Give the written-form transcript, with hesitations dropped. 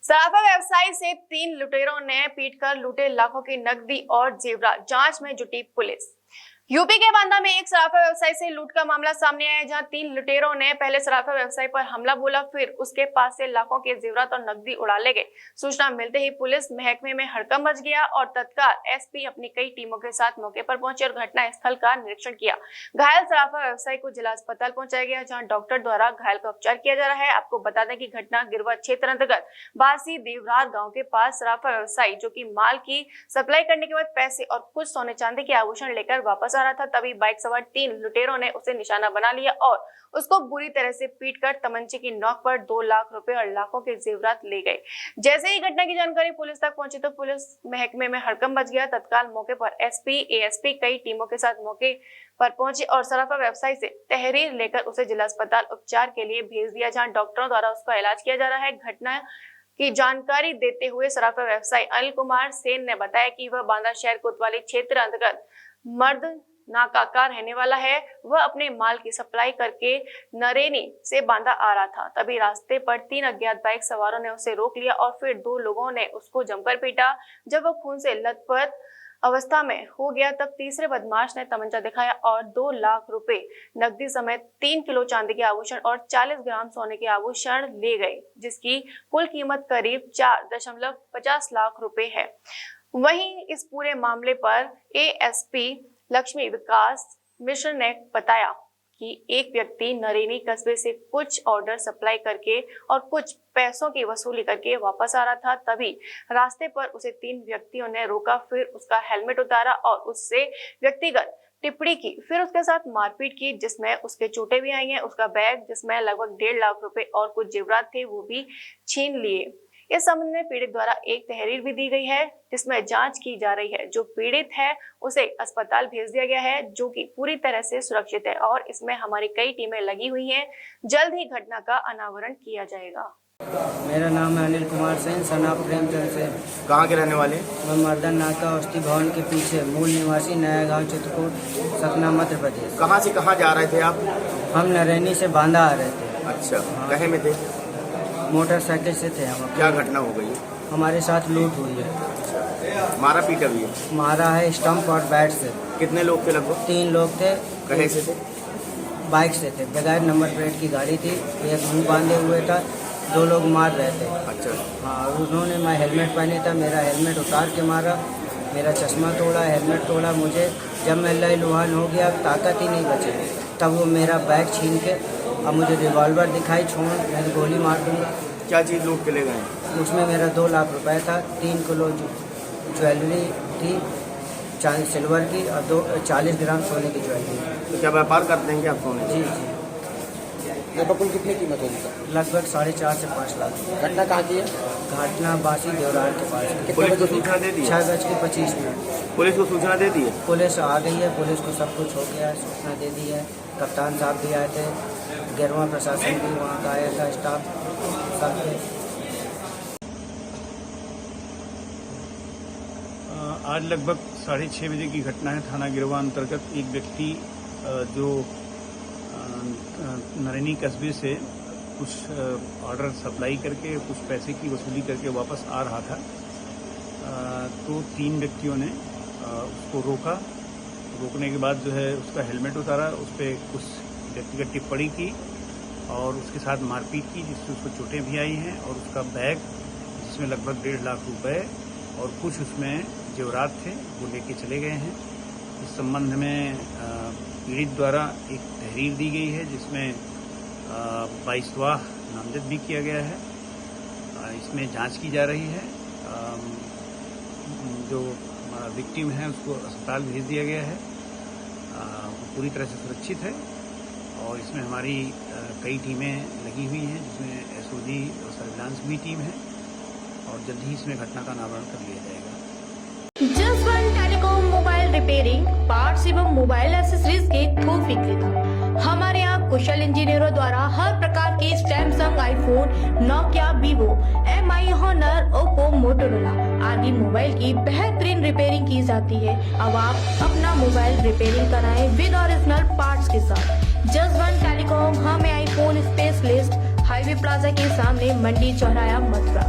सराफा व्यवसायी से 3 लुटेरों ने पीटकर लूटे लाखों की नकदी और जेवरात, जांच में जुटी पुलिस। यूपी के बांदा में एक सराफा व्यवसायी से लूट का मामला सामने आया, जहां 3 लुटेरों ने पहले सराफा व्यवसायी पर हमला बोला, फिर उसके पास से लाखों के जेवरात और नकदी उड़ा ले गए। सूचना मिलते ही पुलिस महकमे में हड़कंप मच गया और तत्काल एसपी अपनी कई टीमों के साथ मौके पर पहुंचे और घटना स्थल का निरीक्षण किया। घायल सराफा व्यवसायी को जिला अस्पताल पहुंचाया गया, जहाँ डॉक्टर द्वारा घायल का उपचार किया जा रहा है। आपको बता दें कि घटना गिरवा क्षेत्र अंतर्गत बासी देवरार गाँव के पास सराफा व्यवसायी जो की माल की सप्लाई करने के बाद पैसे और कुछ सोने चांदी के आभूषण लेकर वापस आ रहा था, तभी बाइक सवार 3 लुटेरों ने उसे निशाना बना लिया और उसको बुरी तरह से पीटकर तमंचे की नोक पर 2 लाख रुपए और लाखों के जेवरात ले गए। जैसे ही घटना की जानकारी पुलिस तक पहुंची तो पुलिस महकमे में हड़कंप मच गया। तत्काल मौके पर एसपी, एएसपी कई टीमों के साथ मौके पर पहुंचे और सराफा व्यवसायी से तहरीर लेकर उसे जिला अस्पताल उपचार के लिए भेज दिया, जहाँ डॉक्टरों द्वारा उसका इलाज किया जा रहा है। घटना की जानकारी देते हुए सराफा व्यवसायी अनिल कुमार सेन ने बताया कि वह बांदा शहर कोतवाली क्षेत्र अंतर्गत मर्द नाका का रहने वाला है। वह अपने माल की सप्लाई करके नरेनी से बांदा आ रहा था, तभी रास्ते पर 3 अज्ञात बाइक सवारों ने उसे रोक लिया और फिर 2 लोगों ने उसको जमकर पीटा। जब वह खून से लथपथ अवस्था में हो गया तब तीसरे बदमाश ने तमंचा दिखाया और 2 लाख रुपए नकदी समेत 3 किलो चांदी के आभूषण और 40 ग्राम सोने के आभूषण ले गए, जिसकी कुल कीमत करीब 4.50 लाख रुपए है। वहीं इस पूरे मामले पर एएसपी लक्ष्मी विकास मिश्र ने बताया कि एक व्यक्ति नरेनी कस्बे से कुछ ऑर्डर सप्लाई करके और कुछ पैसों की वसूली करके वापस आ रहा था, तभी रास्ते पर उसे 3 व्यक्तियों ने रोका, फिर उसका हेलमेट उतारा और उससे व्यक्तिगत टिप्पणी की, फिर उसके साथ मारपीट की, जिसमें उसके चोटें भी आई हैं। उसका बैग जिसमें लगभग 1.5 लाख रुपए और कुछ जेवरात थे वो भी छीन लिए। इस संबंध में पीड़ित द्वारा एक तहरीर भी दी गई है, जिसमें जांच की जा रही है। जो पीड़ित है उसे अस्पताल भेज दिया गया है, जो कि पूरी तरह से सुरक्षित है और इसमें हमारी कई टीमें लगी हुई हैं। जल्द ही घटना का अनावरण किया जाएगा। मेरा नाम है अनिल कुमार सेन, सना प्रेमचंद से। कहाँ के रहने वाले? मैं मर्दन नाका औषधि भवन के पीछे, मूल निवासी नया गांव चित्रकूट, सतना, मध्य प्रदेश। कहाँ से कहाँ जा रहे थे आप? हम नरैनी से बांदा आ रहे थे। अच्छा, कहे में थे? मोटरसाइकिल से थे हम। क्या घटना हो गई? हमारे साथ लूट हुई है। अच्छा, मारा पीटा भी है? मारा है स्टंप और बैट से। कितने लोग थे? लगभग 3 लोग थे। कहे से थे? बाइक से थे, बगैर नंबर प्लेट की गाड़ी थी। एक मुँह बांधे हुए था, 2 लोग मार रहे थे। अच्छा। हाँ, उन्होंने, मैं हेलमेट पहने था, मेरा हेलमेट उतार के मारा, मेरा चश्मा तोड़ा, हेलमेट तोड़ा। मुझे जब मैं लहलुहान हो गया, ताकत ही नहीं बची, तब वो मेरा बैग छीन के अब मुझे रिवॉल्वर दिखाई, छोड़ मैं गोली मार दूँगा। क्या चीज़ लूट के ले गए? उसमें मेरा 2 लाख रुपए था, 3 किलो ज्वेलरी थी सिल्वर की और 40 ग्राम सोने की ज्वेलरी। तो क्या व्यापार करते हैं क्या आप सोने? जी जी। लगभग कुल कितनी कीमत होगी? लगभग 4.5 से 5 लाख। घटना कहाँ की है? घटना बासी देवरार के पास। पुलिस को सूचना दे दी? 6:25। पुलिस को सूचना दे दी है? पुलिस आ गई है, पुलिस को सब कुछ हो गया है, सूचना दे दी है। कप्तान साहब भी आए थे, गिरवा प्रशासन भी वहाँ का आया था, स्टाफ सब थे। आज लगभग 6:30 बजे की घटना है। थाना गिरवा अंतर्गत एक व्यक्ति जो नरेनी कस्बे से कुछ ऑर्डर सप्लाई करके कुछ पैसे की वसूली करके वापस आ रहा था, तो 3 व्यक्तियों ने उसको रोका। रोकने के बाद जो है उसका हेलमेट उतारा, उस पर कुछ व्यक्तिगत टिप्पणी की और उसके साथ मारपीट की, जिससे उसको चोटें भी आई हैं। और उसका बैग जिसमें लगभग 1.5 लाख रुपए और कुछ उसमें जेवरात थे वो लेके चले गए हैं। इस संबंध में पीड़ित द्वारा एक तहरीर दी गई है, जिसमें 22वां नामजद भी किया गया है। इसमें जांच की जा रही है। जो विक्टिम है उसको अस्पताल भेज दिया गया है। वो पूरी तरह से सुरक्षित है और इसमें हमारी कई टीमें लगी हुई हैं, जिसमें एसओजी और सर्विलांस भी टीम है और जल्द ही इसमें घटना का अनावरण कर लिया जाएगा। Jaswant telecom mobile repairing, parts एवं मोबाइल एक्सेसरीज के थोक विक्रेता। हमारे यहाँ कुशल इंजीनियरों द्वारा हर प्रकार के Samsung, iPhone, Nokia, Vivo, Mi, Honor, Oppo, Motorola आदि मोबाइल की बेहतरीन रिपेयरिंग की जाती है। अब आप अपना मोबाइल रिपेयरिंग कराएं विद ओरिजिनल पार्ट्स के साथ। जसवंत टेलीकॉम हमें आईफोन स्पेशलिस्ट, हाईवे प्लाजा के सामने, मंडी चौराया, मथुरा।